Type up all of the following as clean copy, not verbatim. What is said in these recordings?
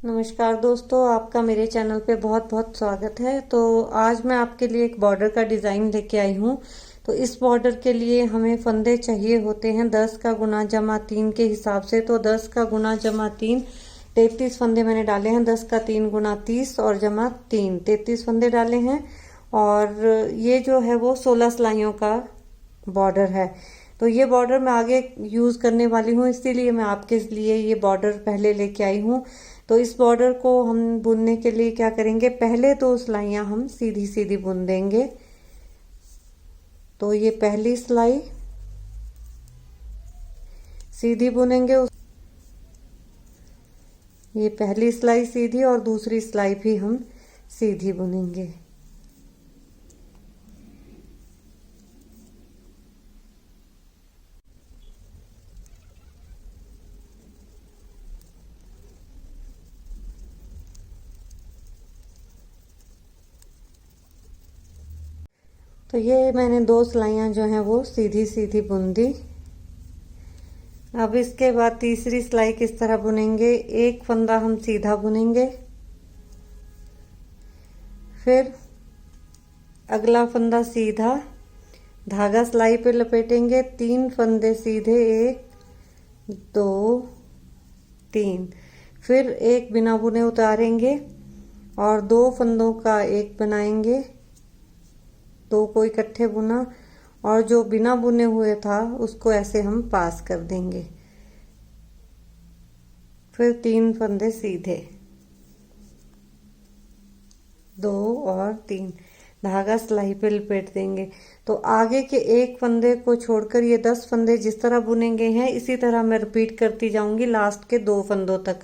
नमस्कार दोस्तों, आपका मेरे चैनल पे बहुत बहुत स्वागत है। तो आज मैं आपके लिए एक बॉर्डर का डिज़ाइन लेके आई हूँ। तो इस बॉर्डर के लिए हमें फंदे चाहिए होते हैं 10 का गुना जमा 3 के हिसाब से। तो 10 का गुना जमा 3 33 फंदे मैंने डाले हैं। 10 का 3 गुना 30 और जमा 3 33 फंदे डाले हैं। और ये जो है वो 16 सिलाइयों का बॉर्डर है। तो ये बॉर्डर मैं आगे यूज़ करने वाली हूँ, इसीलिए मैं आपके लिए ये बॉर्डर पहले लेके आई हूँ। तो इस बॉर्डर को हम बुनने के लिए क्या करेंगे, पहले 2 सिलाइयाँ हम सीधी सीधी बुन देंगे। तो ये पहली सिलाई सीधी बुनेंगे, ये पहली सिलाई सीधी और दूसरी सिलाई भी हम सीधी बुनेंगे। तो ये मैंने 2 सिलाइयाँ जो हैं वो सीधी सीधी बुन दी। अब इसके बाद तीसरी सिलाई किस तरह बुनेंगे, एक फंदा हम सीधा बुनेंगे, फिर अगला फंदा सीधा, धागा सिलाई पे लपेटेंगे, 3 फंदे सीधे, 1 2 3, फिर एक बिना बुने उतारेंगे और 2 फंदों का एक बनाएंगे, 2 को इकट्ठे बुना और जो बिना बुने हुए था उसको ऐसे हम पास कर देंगे। फिर 3 फंदे सीधे, 2 और 3, धागा सिलाई पे लपेट देंगे। तो आगे के एक फंदे को छोड़कर ये 10 फंदे जिस तरह बुनेंगे हैं इसी तरह मैं रिपीट करती जाऊंगी लास्ट के 2 फंदों तक।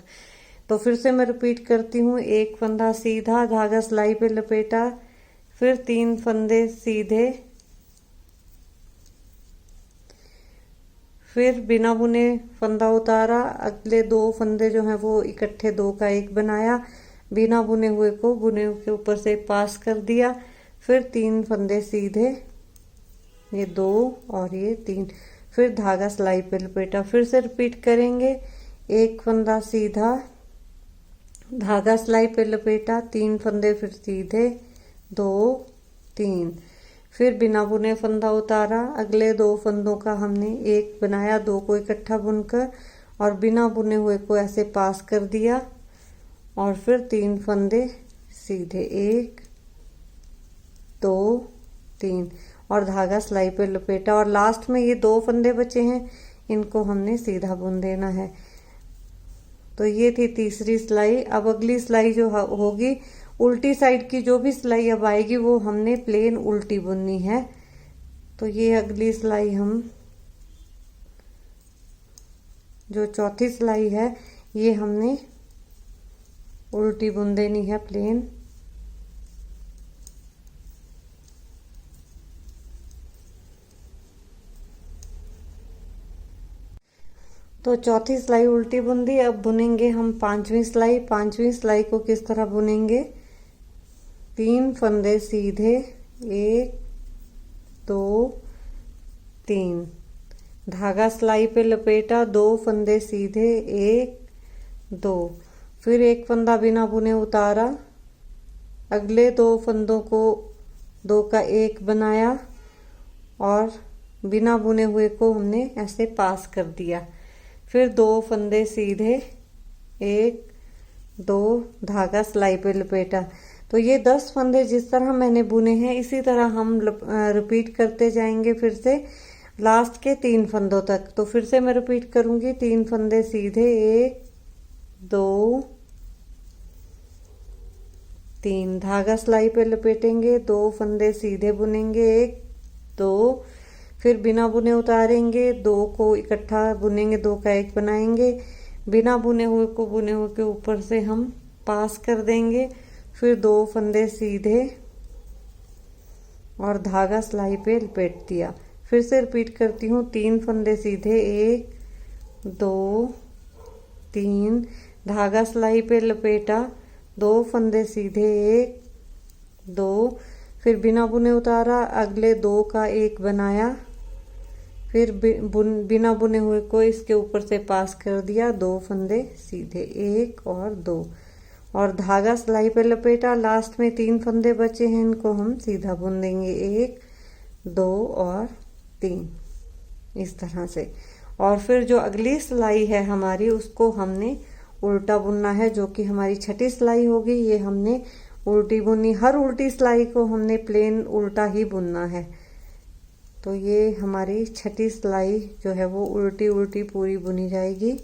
तो फिर से मैं रिपीट करती हूँ, एक फंदा सीधा, धागा सिलाई पे लपेटा, फिर 3 फंदे सीधे, फिर बिना बुने फंदा उतारा, अगले 2 फंदे जो हैं वो इकट्ठे 2 का एक बनाया, बिना बुने हुए को बुने के ऊपर से पास कर दिया, फिर 3 फंदे सीधे, ये 2 और ये 3, फिर धागा सिलाई पे लपेटा। फिर से रिपीट करेंगे, एक फंदा सीधा, धागा सिलाई पे लपेटा, 3 फंदे फिर सीधे, 2 3, फिर बिना बुने फंदा उतारा, अगले 2 फंदों का हमने एक बनाया, 2 को इकट्ठा बुनकर और बिना बुने हुए को ऐसे पास कर दिया और फिर 3 फंदे सीधे, 1 2 3 और धागा सिलाई पे लपेटा। और लास्ट में ये 2 फंदे बचे हैं, इनको हमने सीधा बुन देना है। तो ये थी तीसरी सिलाई। अब अगली सिलाई जो होगी, उल्टी साइड की जो भी सिलाई अब आएगी वो हमने प्लेन उल्टी बुननी है। तो ये अगली सिलाई हम, जो चौथी सिलाई है, ये हमने उल्टी बुन देनी है प्लेन। तो चौथी सिलाई उल्टी बुन दी। अब बुनेंगे हम 5वीं सिलाई। 5वीं सिलाई को किस तरह बुनेंगे, 3 फंदे सीधे, 1 2 3, धागा सिलाई पे लपेटा, 2 फंदे सीधे, 1 2, फिर एक फंदा बिना बुने उतारा, अगले 2 फंदों को 2 का एक बनाया और बिना बुने हुए को हमने ऐसे पास कर दिया, फिर 2 फंदे सीधे, 1 2, धागा सिलाई पे लपेटा। तो ये 10 फंदे जिस तरह मैंने बुने हैं इसी तरह हम रिपीट करते जाएंगे फिर से लास्ट के 3 फंदों तक। तो फिर से मैं रिपीट करूंगी, 3 फंदे सीधे, 1 2 3, धागा सिलाई पे लपेटेंगे, 2 फंदे सीधे बुनेंगे, 1 2, फिर बिना बुने उतारेंगे, 2 को इकट्ठा बुनेंगे, 2 का एक बनाएंगे, बिना बुने हुए को बुने हुए के ऊपर से हम पास कर देंगे, फिर 2 फंदे सीधे और धागा सिलाई पे लपेट दिया। फिर से रिपीट करती हूँ, 3 फंदे सीधे, 1 2 3, धागा सिलाई पे लपेटा, 2 फंदे सीधे, 1 2, फिर बिना बुने उतारा, अगले 2 का एक बनाया, फिर बिना बुने हुए को इसके ऊपर से पास कर दिया, 2 फंदे सीधे, 1 और 2, और धागा सिलाई पे लपेटा। लास्ट में 3 फंदे बचे हैं, इनको हम सीधा बुन देंगे, 1 2 और 3 इस तरह से। और फिर जो अगली सिलाई है हमारी उसको हमने उल्टा बुनना है, जो कि हमारी छठी सिलाई होगी। ये हमने उल्टी बुनी, हर उल्टी सिलाई को हमने प्लेन उल्टा ही बुनना है। तो ये हमारी छठी सिलाई जो है वो उल्टी उल्टी पूरी बुनी जाएगी।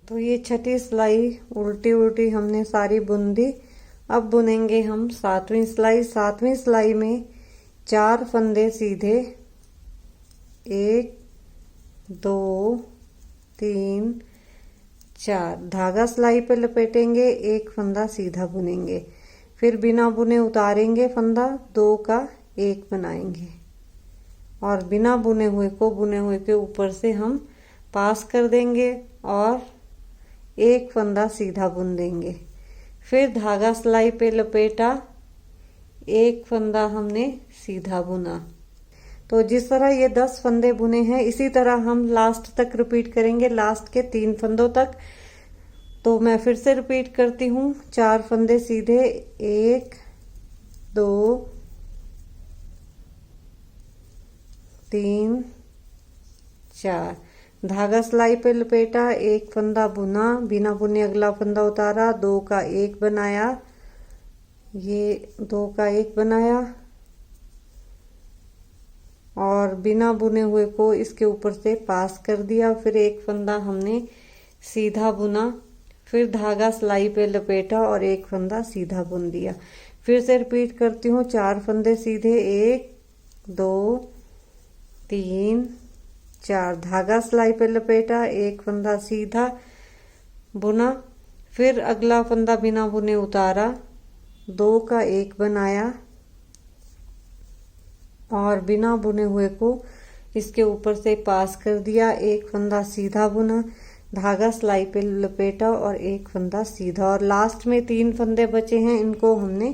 तो ये छठी सिलाई उल्टी उल्टी हमने सारी बुन दी। अब बुनेंगे हम 7वीं सिलाई। 7वीं सिलाई में 4 फंदे सीधे, 1 2 3 4 धागा सिलाई पे लपेटेंगे, 1 फंदा सीधा बुनेंगे, फिर बिना बुने उतारेंगे फंदा, 2 का 1 बनाएंगे और बिना बुने हुए को बुने हुए के ऊपर से हम पास कर देंगे और 1 फंदा सीधा बुन देंगे। फिर धागा सिलाई पे लपेटा, 1 फंदा हमने सीधा बुना। तो जिस तरह ये 10 फंदे बुने हैं इसी तरह हम लास्ट तक रिपीट करेंगे, लास्ट के 3 फंदों तक। तो मैं फिर से रिपीट करती हूँ, 4 फंदे सीधे, 1 2 3 4 धागा सिलाई पे लपेटा, 1 फंदा बुना, बिना बुने अगला फंदा उतारा, 2 का 1 बनाया, ये 2 का 1 बनाया और बिना बुने हुए को इसके ऊपर से पास कर दिया। फिर 1 फंदा हमने सीधा बुना, फिर धागा सिलाई पे लपेटा और 1 फंदा सीधा बुन दिया। फिर से रिपीट करती हूँ, 4 फंदे सीधे, 1 2 3 4 धागा सिलाई पे लपेटा, 1 फंदा सीधा बुना, फिर अगला फंदा बिना बुने उतारा, 2 का 1 बनाया और बिना बुने हुए को इसके ऊपर से पास कर दिया। 1 फंदा सीधा बुना, धागा सिलाई पे लपेटा और 1 फंदा सीधा, और लास्ट में 3 फंदे बचे हैं, इनको हमने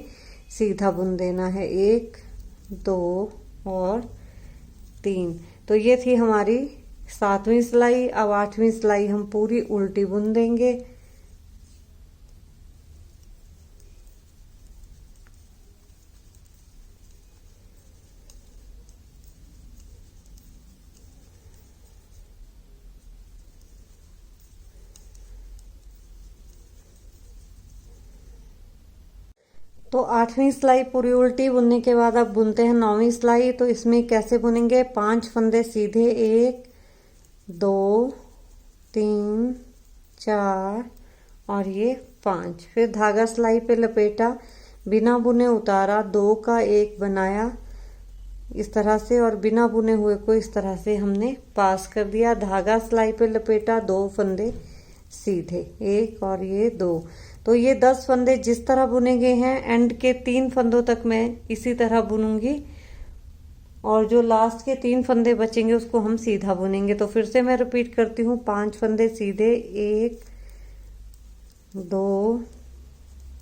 सीधा बुन देना है, 1 2 और 3। तो ये थी हमारी 7वीं सिलाई। अब 8वीं सिलाई हम पूरी उल्टी बुन देंगे। तो 8वीं सिलाई पूरी उल्टी बुनने के बाद अब बुनते हैं 9वीं सिलाई। तो इसमें कैसे बुनेंगे, 5 फंदे सीधे, 1 2 3 4 और ये 5। फिर धागा सिलाई पे लपेटा, बिना बुने उतारा, 2 का 1 बनाया इस तरह से और बिना बुने हुए को इस तरह से हमने पास कर दिया। धागा सिलाई पे लपेटा, 2 फंदे सीधे, 1 और ये 2। तो ये 10 फंदे जिस तरह बुने गए हैं, एंड के 3 फंदों तक मैं इसी तरह बुनूंगी और जो लास्ट के 3 फंदे बचेंगे उसको हम सीधा बुनेंगे। तो फिर से मैं रिपीट करती हूँ, 5 फंदे सीधे, 1 2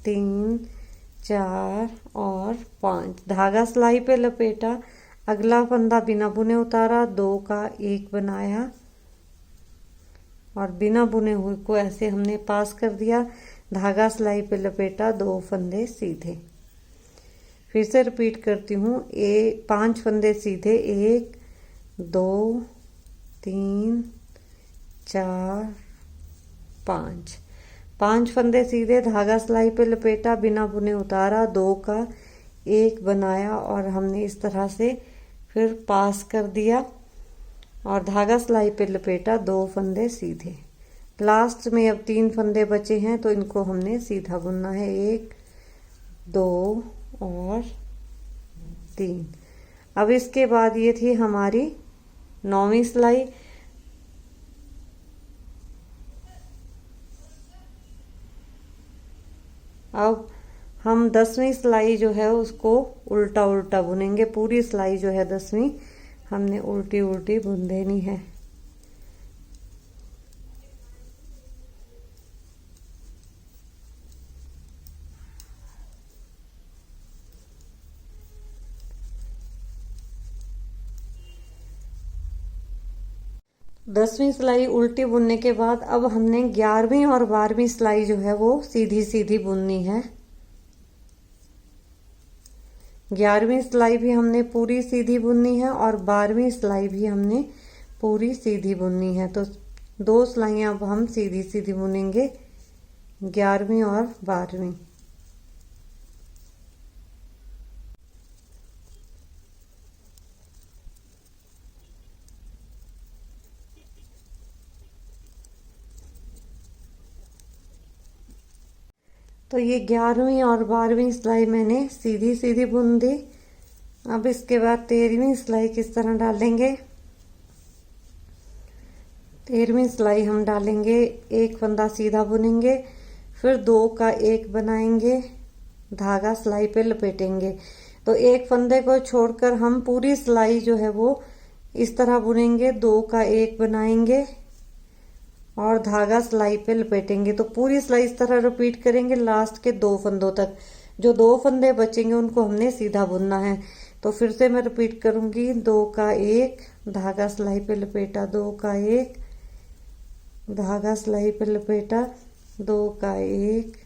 3 4 और 5 धागा सिलाई पे लपेटा, अगला फंदा बिना बुने उतारा, 2 का 1 बनाया और बिना बुने हुए को ऐसे हमने पास कर दिया। धागा सिलाई पे लपेटा, 2 फंदे सीधे। फिर से रिपीट करती हूँ, 5 फंदे सीधे, 1 2 3 4 5 5 फंदे सीधे, धागा सिलाई पे लपेटा, बिना बुने उतारा, 2 का 1 बनाया और हमने इस तरह से फिर पास कर दिया और धागा सिलाई पे लपेटा, 2 फंदे सीधे। लास्ट में अब 3 फंदे बचे हैं तो इनको हमने सीधा बुनना है, 1 2 और 3। अब इसके बाद ये थी हमारी 9वीं सिलाई। अब हम 10वीं सिलाई जो है उसको उल्टा उल्टा बुनेंगे। पूरी सिलाई जो है 10वीं हमने उल्टी उल्टी बुन देनी है। दसवीं सिलाई उल्टी बुनने के बाद अब हमने 11वीं और 12वीं सिलाई जो है वो सीधी सीधी बुननी है। 11वीं सिलाई भी हमने पूरी सीधी बुननी है और 12वीं सिलाई भी हमने पूरी सीधी बुननी है। तो 2 सिलाइयां अब हम सीधी सीधी बुनेंगे, 11वीं और 12वीं। तो ये 11वीं और 12वीं सिलाई मैंने सीधी सीधी बुन दी। अब इसके बाद 13वीं सिलाई किस तरह डालेंगे। 13वीं सिलाई हम डालेंगे, एक फंदा सीधा बुनेंगे, फिर 2 का 1 बनाएंगे, धागा सिलाई पे लपेटेंगे। तो एक फंदे को छोड़कर हम पूरी सिलाई जो है वो इस तरह बुनेंगे, 2 का 1 बनाएंगे और धागा सिलाई पे लपेटेंगे। तो पूरी सिलाई इस तरह रिपीट करेंगे लास्ट के 2 फंदों तक। जो 2 फंदे बचेंगे उनको हमने सीधा बुनना है। तो फिर से मैं रिपीट करूंगी, 2 का 1, धागा सिलाई पे लपेटा, 2 का 1, धागा सिलाई पे लपेटा, 2 का 1।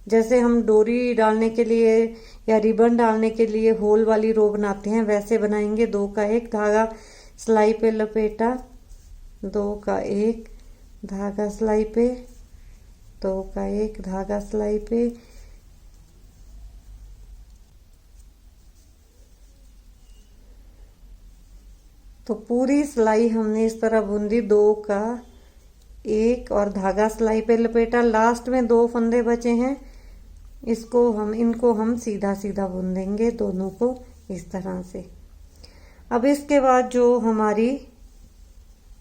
जैसे हम डोरी डालने के लिए या रिबन डालने के लिए होल वाली रो बनाते हैं वैसे बनाएंगे। 2 का 1, धागा सिलाई पे लपेटा, 2 का 1, धागा सिलाई पे, 2 का 1, धागा सिलाई पे। तो पूरी सिलाई हमने इस तरह बुन दी, 2 का 1 और धागा सिलाई पे लपेटा। लास्ट में 2 फंदे बचे हैं, इनको हम सीधा सीधा बुन देंगे, दोनों को इस तरह से। अब इसके बाद जो हमारी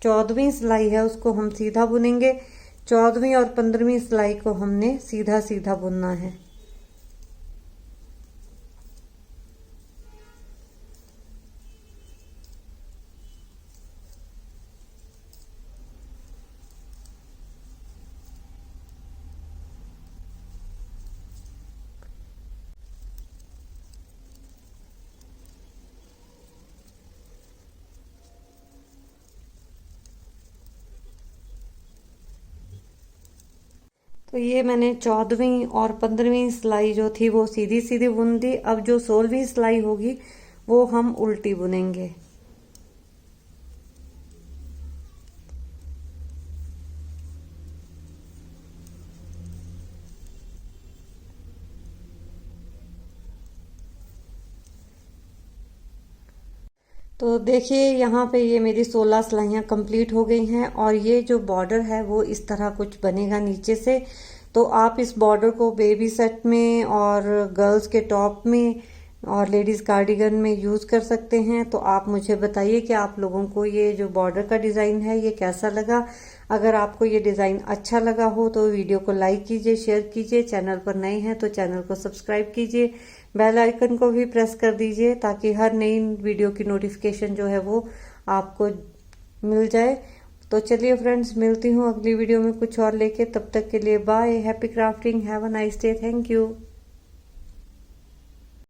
14वीं सिलाई है उसको हम सीधा बुनेंगे। 14वीं और 15वीं सिलाई को हमने सीधा सीधा बुनना है। तो ये मैंने 14वीं और 15वीं सिलाई जो थी वो सीधी सीधी बुन दी। अब जो 16वीं सिलाई होगी वो हम उल्टी बुनेंगे। तो देखिए यहाँ पे ये मेरी 16 सिलाइयाँ कंप्लीट हो गई हैं और ये जो बॉर्डर है वो इस तरह कुछ बनेगा नीचे से। तो आप इस बॉर्डर को बेबी सेट में और गर्ल्स के टॉप में और लेडीज कार्डिगन में यूज कर सकते हैं। तो आप मुझे बताइए कि आप लोगों को ये जो बॉर्डर का डिजाइन है ये कैसा लगा। अगर आपको ये डिजाइन अच्छा लगा हो तो वीडियो को लाइक कीजिए, शेयर कीजिए। चैनल पर नए हैं तो चैनल को सब्सक्राइब कीजिए, बेल आइकन को भी प्रेस कर दीजिए ताकि हर नई वीडियो की नोटिफिकेशन जो है वो आपको मिल जाए। तो चलिए फ्रेंड्स, मिलती हूँ अगली वीडियो में कुछ और लेके। तब तक के लिए bye, happy crafting, have a nice day, thank you.